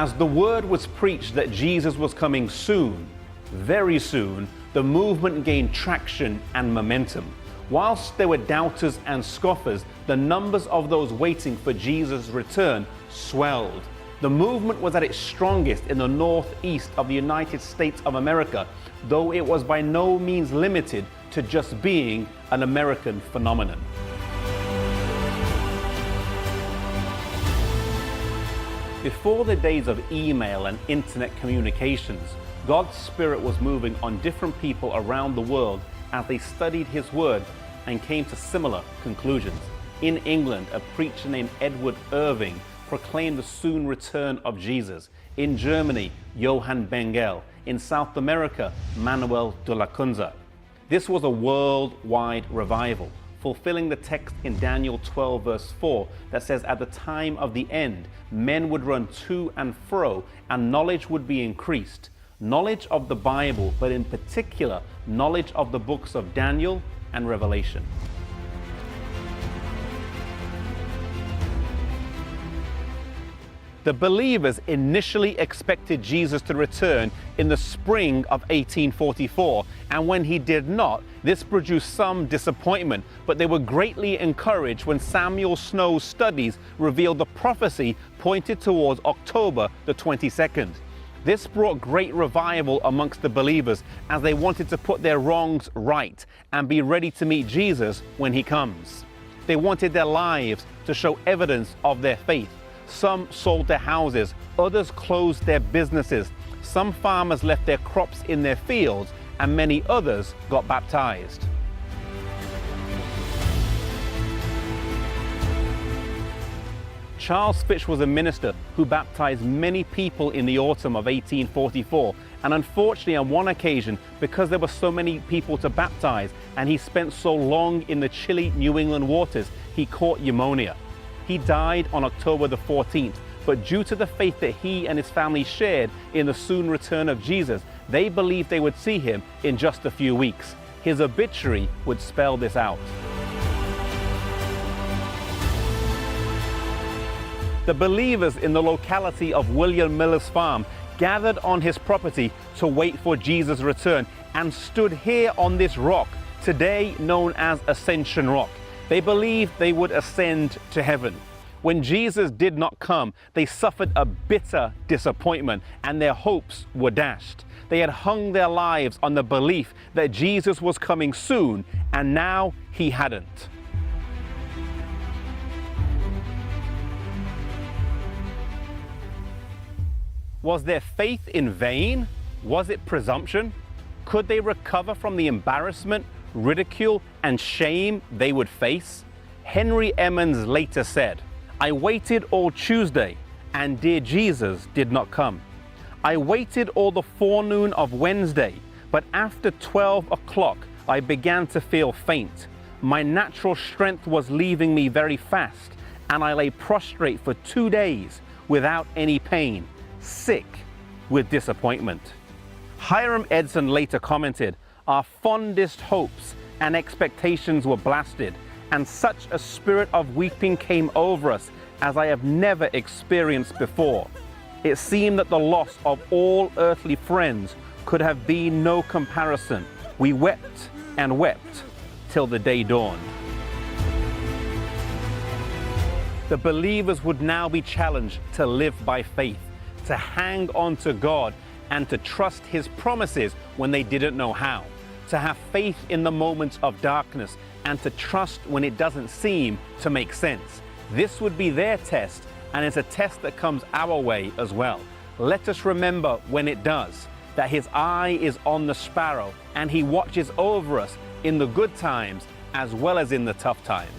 As the word was preached that Jesus was coming soon, very soon, the movement gained traction and momentum. Whilst there were doubters and scoffers, the numbers of those waiting for Jesus' return swelled. The movement was at its strongest in the northeast of the United States of America, though it was by no means limited to just being an American phenomenon. Before the days of email and internet communications, God's Spirit was moving on different people around the world as they studied His Word and came to similar conclusions. In England, a preacher named Edward Irving proclaimed the soon return of Jesus. In Germany, Johann Bengel. In South America, Manuel de la Cunza. This was a worldwide revival, fulfilling the text in Daniel 12 verse 4 that says, at the time of the end, men would run to and fro, and knowledge would be increased. Knowledge of the Bible, but in particular, knowledge of the books of Daniel and Revelation. The believers initially expected Jesus to return in the spring of 1844, and when he did not, this produced some disappointment, but they were greatly encouraged when Samuel Snow's studies revealed the prophecy pointed towards October the 22nd. This brought great revival amongst the believers as they wanted to put their wrongs right and be ready to meet Jesus when he comes. They wanted their lives to show evidence of their faith. Some sold their houses, others closed their businesses. Some farmers left their crops in their fields, and many others got baptized. Charles Fitch was a minister who baptized many people in the autumn of 1844, and unfortunately on one occasion, because there were so many people to baptize and he spent so long in the chilly New England waters, he caught pneumonia. He died on October the 14th, but due to the faith that he and his family shared in the soon return of Jesus, they believed they would see him in just a few weeks. His obituary would spell this out. The believers in the locality of William Miller's farm gathered on his property to wait for Jesus' return and stood here on this rock, today known as Ascension Rock. They believed they would ascend to heaven. When Jesus did not come, they suffered a bitter disappointment and their hopes were dashed. They had hung their lives on the belief that Jesus was coming soon, and now he hadn't. Was their faith in vain? Was it presumption? Could they recover from the embarrassment, ridicule, and shame they would face? Henry Emmons later said, "I waited all Tuesday, and dear Jesus did not come. I waited all the forenoon of Wednesday, but after 12 o'clock I began to feel faint. My natural strength was leaving me very fast, and I lay prostrate for 2 days without any pain, sick with disappointment." Hiram Edson later commented, "Our fondest hopes and expectations were blasted, and such a spirit of weeping came over us as I have never experienced before. It seemed that the loss of all earthly friends could have been no comparison. We wept and wept till the day dawned." The believers would now be challenged to live by faith, to hang on to God and to trust His promises when they didn't know how, to have faith in the moments of darkness and to trust when it doesn't seem to make sense. This would be their test, and it's a test that comes our way as well. Let us remember when it does, that His eye is on the sparrow and He watches over us in the good times as well as in the tough times.